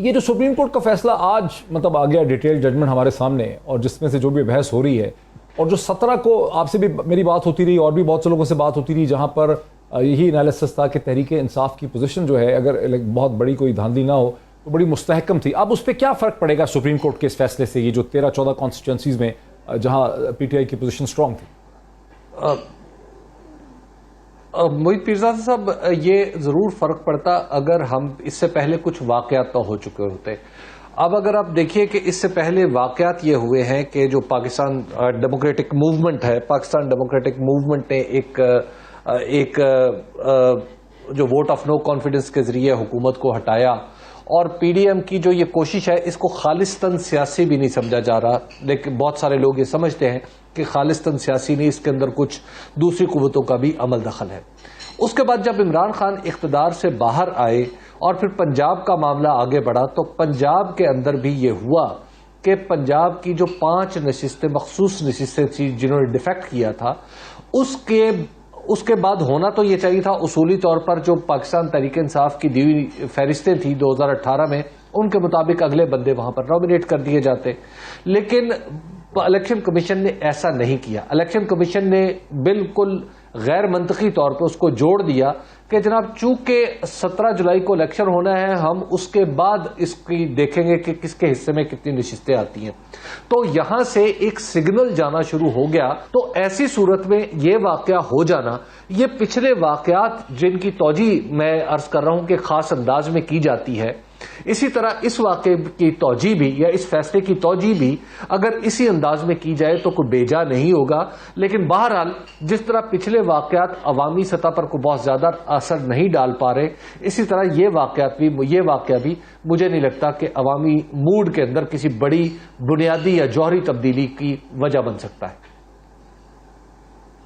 ये जो supreme court का फैसला आज मतलब आ गया, डिटेल जजमेंट हमारे सामने, और जिसमें से जो भी बहस हो रही है, और जो 17 को आपसे भी मेरी बात होती रही और भी बहुत से लोगों से बात होती रही जहां पर यही एनालिसिस था कि तहरीक इंसाफ की पोजीशन जो है, अगर बहुत बड़ी कोई धांधली ना हो तो बड़ी मुस्तहकम थी। अब उस पर क्या फ़र्क पड़ेगा सुप्रीम कोर्ट के इस फैसले से, ये जो 13-14 कॉन्स्टिट्यूंसीज में जहां पीटीआई की पोजीशन स्ट्रांग थी? मोहित पीरजादा साहब, ये ज़रूर फ़र्क पड़ता अगर हम इससे पहले कुछ वाक़यात तो हो चुके होते। अब अगर आप देखिए कि इससे पहले वाक़यात ये हुए हैं कि जो पाकिस्तान डेमोक्रेटिक मूवमेंट है, पाकिस्तान डेमोक्रेटिक मूवमेंट ने एक जो वोट ऑफ नो कॉन्फिडेंस के ज़रिए हुकूमत को हटाया, और पीडीएम की जो ये कोशिश है इसको खालिस्तन सियासी भी नहीं समझा जा रहा, लेकिन बहुत सारे लोग ये समझते हैं कि खालिस्तन सियासी नहीं, इसके अंदर कुछ दूसरी कुव्वतों का भी अमल दखल है। उसके बाद जब इमरान खान इख्तिदार से बाहर आए और फिर पंजाब का मामला आगे बढ़ा, तो पंजाब के अंदर भी ये हुआ कि पंजाब की जो 5 नशिस्तें, मखसूस नशिस्तें थी जिन्होंने डिफेक्ट किया था, उसके बाद होना तो ये चाहिए था उसूली तौर पर जो पाकिस्तान तहरीक इंसाफ की दी हुई फहरिस्तें थी 2018 में, उनके मुताबिक अगले बंदे वहां पर नॉमिनेट कर दिए जाते, लेकिन इलेक्शन कमीशन ने ऐसा नहीं किया। इलेक्शन कमीशन ने बिल्कुल गैर मंतकी तौर पर उसको जोड़ दिया कि जनाब चूंकि 17 जुलाई को इलेक्शन होना है, हम उसके बाद इसकी देखेंगे कि किसके हिस्से में कितनी नशिस्तें आती हैं। तो यहां से एक सिग्नल जाना शुरू हो गया। तो ऐसी सूरत में यह वाकया हो जाना, ये पिछले वाकयात जिनकी तौजी मैं अर्ज कर रहा हूं कि खास अंदाज में की जाती है, इसी तरह इस वाकये की तौजी भी या इस फैसले की तौजी भी अगर इसी अंदाज में की जाए तो कोई बेजा नहीं होगा। लेकिन बहरहाल जिस तरह पिछले वाकयात अवामी सतह पर को बहुत ज्यादा असर नहीं डाल पा रहे, इसी तरह ये वाकया भी मुझे नहीं लगता कि अवामी मूड के अंदर किसी बड़ी बुनियादी या जौहरी तब्दीली की वजह बन सकता है।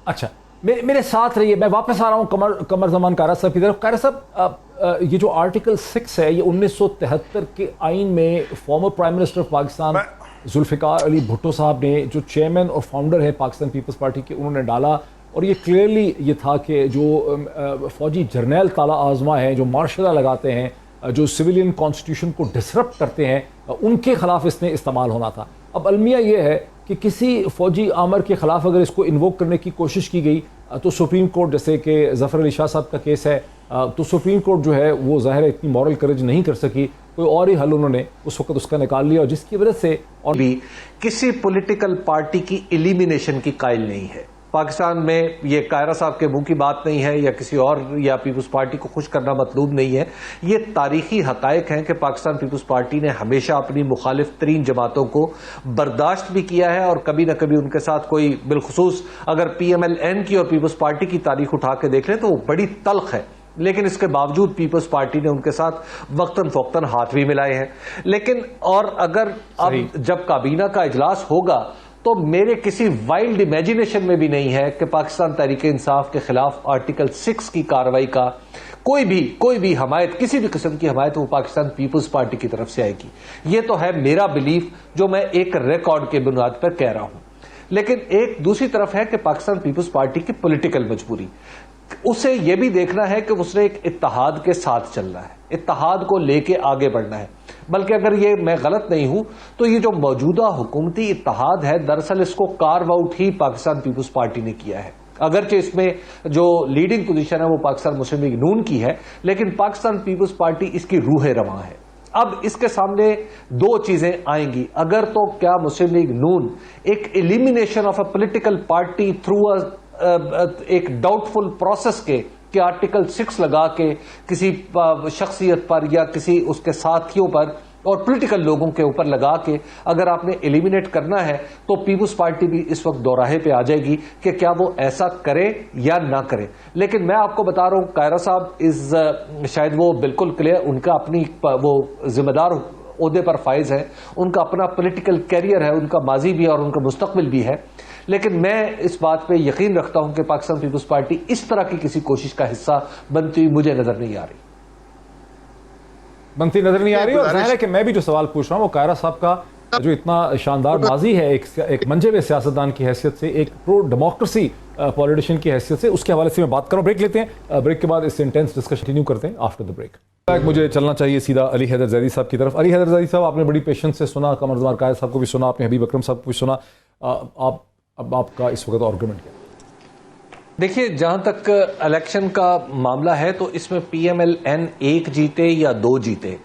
अच्छा, मेरे साथ रहिए, मैं वापस आ रहा हूं कमर जमान कारा साहब की तरफ। कारा साहब, ये जो आर्टिकल 6 है, ये 1973 के आइन में former prime minister of Pakistan Zulfikar Ali Bhutto साहब ने, जो चेयरमैन और फाउंडर है पाकिस्तान पीपल्स पार्टी के, उन्होंने डाला। और ये क्लियरली ये था कि जो फौजी जर्नैल ताला आजमा है, जो मार्शल लगाते हैं, जो सिविलियन कॉन्स्टिट्यूशन को डिसरप्ट करते हैं, उनके खिलाफ इसने इस्तेमाल होना था। अब अलमिया ये है कि किसी फौजी आमर के खिलाफ अगर इसको इन्वोक करने की कोशिश की गई तो सुप्रीम कोर्ट, जैसे कि जफर अली शाह साहब का केस है, तो सुप्रीम कोर्ट जो है वो ज़ाहिर है इतनी मॉरल करेज नहीं कर सकी, कोई और ही हल उन्होंने उस वक्त उसका निकाल लिया, और जिसकी वजह से और भी किसी पॉलिटिकल पार्टी की एलिमिनेशन की कायल नहीं है पाकिस्तान में। ये कायरा साहब के मुंह की बात नहीं है या किसी और या पीपल्स पार्टी को खुश करना मतलूब नहीं है। ये तारीखी हकायक हैं कि पाकिस्तान पीपल्स पार्टी ने हमेशा अपनी मुखालिफ तरीन जमातों को बर्दाश्त भी किया है, और कभी ना कभी उनके साथ कोई, बिलखुसूस अगर PMLN की और पीपल्स पार्टी की तारीख उठा के देख लें तो वो बड़ी तल्ख है, लेकिन इसके बावजूद पीपल्स पार्टी ने उनके साथ वक्तन फोक्तन हाथ भी मिलाए हैं। लेकिन और अगर अब जब काबीना का इजलास होगा तो मेरे किसी वाइल्ड इमेजिनेशन में भी नहीं है कि पाकिस्तान तहरीक इंसाफ के खिलाफ आर्टिकल 6 की कार्रवाई का कोई भी हमायत, किसी भी किस्म की हमायत वो पाकिस्तान पीपल्स पार्टी की तरफ से आएगी। ये तो है मेरा बिलीफ, जो मैं एक रिकॉर्ड के बुनियाद पर कह रहा हूं। लेकिन एक दूसरी तरफ है कि पाकिस्तान पीपल्स पार्टी की पॉलिटिकल मजबूरी, उसे यह भी देखना है कि उसने एक इत्तेहाद के साथ चलना है, इत्तेहाद को लेके आगे बढ़ना है। बल्कि अगर ये मैं गलत नहीं हूं तो ये जो मौजूदा हुकूमती इत्तेहाद है, दरअसल इसको कार्व आउट ही पाकिस्तान पीपल्स पार्टी ने किया है। अगरचे इसमें जो लीडिंग पोजीशन है वो पाकिस्तान मुस्लिम लीग नून की है, लेकिन पाकिस्तान पीपल्स पार्टी इसकी रूह रवां है। अब इसके सामने दो चीजें आएंगी, अगर तो क्या मुस्लिम लीग नून एक elimination of a political party through एक डाउटफुल प्रोसेस के आर्टिकल 6 लगा के किसी शख्सियत पर या किसी उसके साथियों पर और पॉलिटिकल लोगों के ऊपर लगा के अगर आपने एलिमिनेट करना है, तो पीपल्स पार्टी भी इस वक्त दोराहे पे आ जाएगी कि क्या वो ऐसा करे या ना करे। लेकिन मैं आपको बता रहा हूं, कायरा साहब शायद वो बिल्कुल क्लियर, उनका अपनी वो जिम्मेदार ओहदे पर फाइज है, उनका अपना पॉलिटिकल कैरियर है, उनका माजी भी और उनका मुस्तकबिल भी है। लेकिन मैं इस बात पे यकीन रखता हूं कि पाकिस्तान पीपल्स पार्टी इस तरह की किसी कोशिश का हिस्सा बनती हुई मुझे नजर नहीं आ रही, और जाहिर है कि मैं भी जो सवाल पूछ रहा हूं वो कायरा साहब का जो इतना शानदार माजी है एक मंजे में सियासतदान की हैसियत से, एक प्रो डेमोक्रेसी पॉलिटिशियन की हैसियत से, उसके हवाले से मैं बात कर रहा हूं। ब्रेक लेते हैं, ब्रेक के बाद इस इंटेंस डिस्कशन कंटिन्यू करते हैं आफ्टर द ब्रेक। मुझे चलना चाहिए सीधा अली हैदर जैदी साहब की तरफ। अली हैदर जैदी साहब, आपने बड़ी पेशेंस से सुना, कमर जमान कायर साहब को भी सुना, आपने हबीब अकरम साहब को भी सुना। अब आपका इस वक्त आर्गुमेंट क्या? देखिए, जहां तक इलेक्शन का मामला है तो इसमें पीएमएलएन 1 जीते या 2 जीते,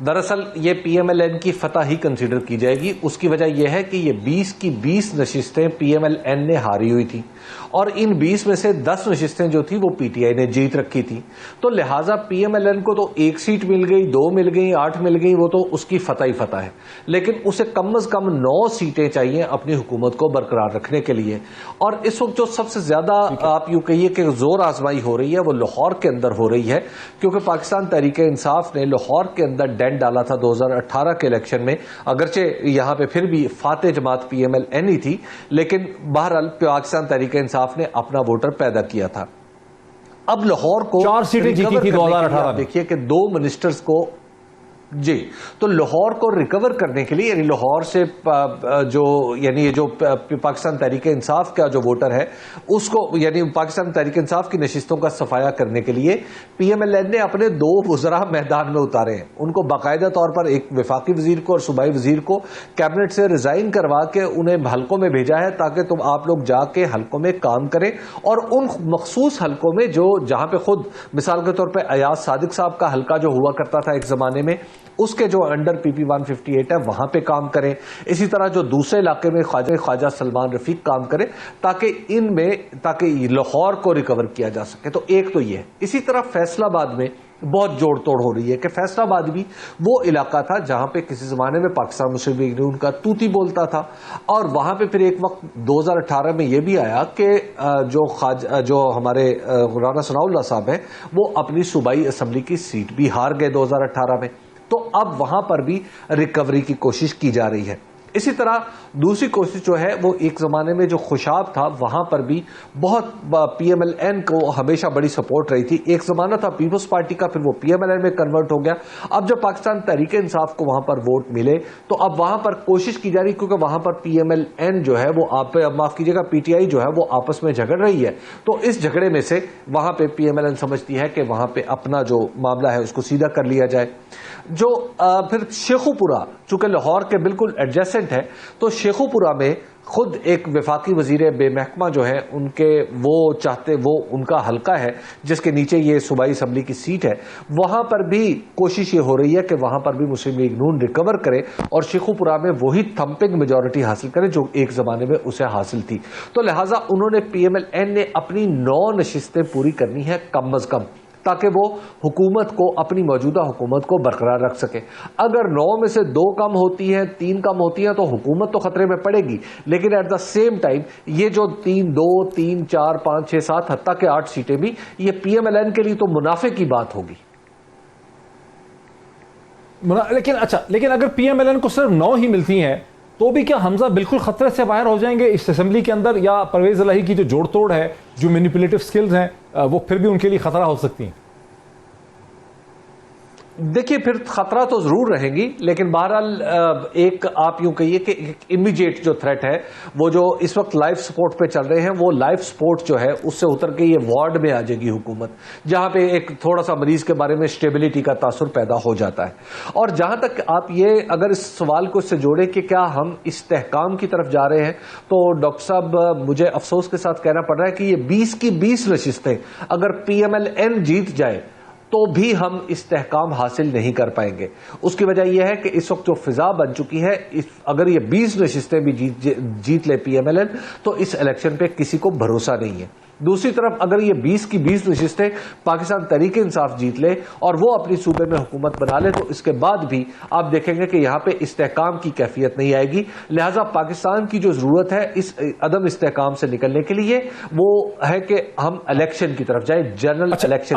दरअसल ये पीएमएलएन की फतह ही कंसीडर की जाएगी। उसकी वजह यह है कि ये 20 की 20 नशिस्तें पीएमएलएन ने हारी हुई थी और इन 20 में से 10 नशिस्तें जो थी वो पीटीआई ने जीत रखी थी। तो लिहाजा पीएमएलएन को तो 1 सीट मिल गई, 2 मिल गई, 8 मिल गई, वो तो उसकी फतह ही फतह है। लेकिन उसे कम से कम 9 सीटें चाहिए अपनी हुकूमत को बरकरार रखने के लिए। और इस वक्त जो सबसे ज्यादा आप यूं कहिए कि जोर आजमाई हो रही है वो लाहौर के अंदर हो रही है, क्योंकि पाकिस्तान तहरीक इंसाफ ने लाहौर के अंदर डेंट डाला था 2018 के इलेक्शन में। अगरचे यहां पे फिर भी फातेह जमात पीएमएलएन ही थी, लेकिन बहरहाल पाकिस्तान तहरीक इंसाफ ने अपना वोटर पैदा किया था। अब लाहौर को 4 सीटें जीती थी 2018 में। देखिए कि 2 मिनिस्टर्स को जी, तो लाहौर को रिकवर करने के लिए, यानी लाहौर से जो यानी ये जो पाकिस्तान तहरीक इंसाफ का जो वोटर है उसको, यानी पाकिस्तान तहरीक इंसाफ की नशिस्तों का सफाया करने के लिए पीएमएलएन ने अपने 2 वज़रा मैदान में उतारे हैं। उनको बाकायदा तौर पर एक वफाकी वजीर को और सूबाई वजीर को कैबिनेट से रिजाइन करवा के उन्हें हलकों में भेजा है ताकि तुम आप लोग जाके हलकों में काम करें और उन मखसूस हलकों में जो जहां पे खुद मिसाल के तौर पर अयाज सादिक साहब का हलका जो हुआ करता था एक जमाने में, उसके जो अंडर पीपी 158 है वहां पे काम करें। इसी तरह जो दूसरे इलाके में ख्वाजा सलमान रफीक काम करें ताकि लाहौर को रिकवर किया जा सके। तो एक तो ये है। इसी तरह फैसलाबाद में बहुत जोड़ तोड़ हो रही है कि फैसलाबाद भी वो इलाका था जहां पे किसी जमाने में पाकिस्तान मुस्लिम लीग ने उनका तूती बोलता था और वहां पे फिर एक वक्त 2018 में यह भी आया कि जो हमारे राना सनाउल्लाह साहब हैं वो अपनी सूबाई असम्बली की सीट भी हार गए 2018 में। तो अब वहां पर भी रिकवरी की कोशिश की जा रही है। इसी तरह दूसरी कोशिश जो है वो एक जमाने में जो खुशाब था वहां पर भी बहुत पीएमएलएन को हमेशा बड़ी सपोर्ट रही थी। एक जमाना था पीपल्स पार्टी का, फिर वो पीएमएलएन में कन्वर्ट हो गया। अब जब पाकिस्तान तहरीक इंसाफ को वहां पर वोट मिले तो अब वहां पर कोशिश की जा रही, क्योंकि वहां पर पीएमएलएन जो है वो माफ कीजिएगा पीटीआई जो है वो आपस में झगड़ रही है। तो इस झगड़े में से वहां पर पीएमएलएन समझती है कि वहां पर अपना जो मामला है उसको सीधा कर लिया जाए। जो फिर शेखुपुरा, चूंकि लाहौर के बिल्कुल एडजेसेंट है, तो शेखुपुरा में खुद एक वफाकी वजीर बेमहकमा जो है वो उनका हलका है जिसके नीचे ये सूबाई असम्बली की सीट है। वहां पर भी कोशिश ये हो रही है कि वहां पर भी मुस्लिम लीग नून रिकवर करे और शेखुपुरा में वही थंपिंग मेजॉरिटी हासिल करे जो एक जमाने में उसे हासिल थी। तो लिहाजा उन्होंने पीएमएलएन ने अपनी 9 नशिस्तें पूरी करनी है कम अज कम, ताकि वो हुकूमत को, अपनी मौजूदा हुकूमत को बरकरार रख सके। अगर 9 में से 2 कम होती हैं, 3 कम होती हैं तो हुकूमत तो खतरे में पड़ेगी, लेकिन एट द सेम टाइम ये जो 2, 3, 4, 5, 6, 7 हत्ता के 8 सीटें भी ये पीएमएलएन के लिए तो मुनाफे की बात होगी। लेकिन अगर पीएमएलएन को सिर्फ 9 ही मिलती हैं तो भी क्या हमजा बिल्कुल खतरे से बाहर हो जाएंगे इस असेंबली के अंदर, या परवेज इलाही की जो जोड़ तोड़ है, जो मैनिपुलेटिव स्किल्स हैं, वो फिर भी उनके लिए खतरा हो सकती हैं? देखिए, फिर खतरा तो जरूर रहेगी, लेकिन बहरहाल एक आप यूं कहिए कि इमीडिएट जो थ्रेट है वो जो इस वक्त लाइफ सपोर्ट पे चल रहे हैं, वो लाइफ सपोर्ट जो है उससे उतर के ये वार्ड में आ जाएगी हुकूमत, जहां पे एक थोड़ा सा मरीज के बारे में स्टेबिलिटी का तासुर पैदा हो जाता है। और जहां तक आप ये अगर इस सवाल को इससे जोड़े कि क्या हम इस्तेहकाम की तरफ जा रहे हैं, तो डॉक्टर साहब मुझे अफसोस के साथ कहना पड़ रहा है कि ये 20 की 20 नशिस्तें अगर पीएमएलएन जीत जाए तो भी हम इस्तेहकाम हासिल नहीं कर पाएंगे। उसकी वजह यह है कि इस वक्त जो फिजा बन चुकी है, अगर ये 20 नशिस्तें भी जीत ले पीएमएलएन तो इस इलेक्शन पे किसी को भरोसा नहीं है। दूसरी तरफ अगर ये 20 की 20 नशिस्तें पाकिस्तान तहरीक इंसाफ जीत ले और वो अपनी सूबे में हुकूमत बना ले, तो इसके बाद भी आप देखेंगे कि यहाँ पे इस्तेहकाम की कैफियत नहीं आएगी। लिहाजा पाकिस्तान की जो जरूरत है इस अदम इस्तेहकाम से निकलने के लिए वो है कि हम इलेक्शन की तरफ जाए, जनरल इलेक्शन।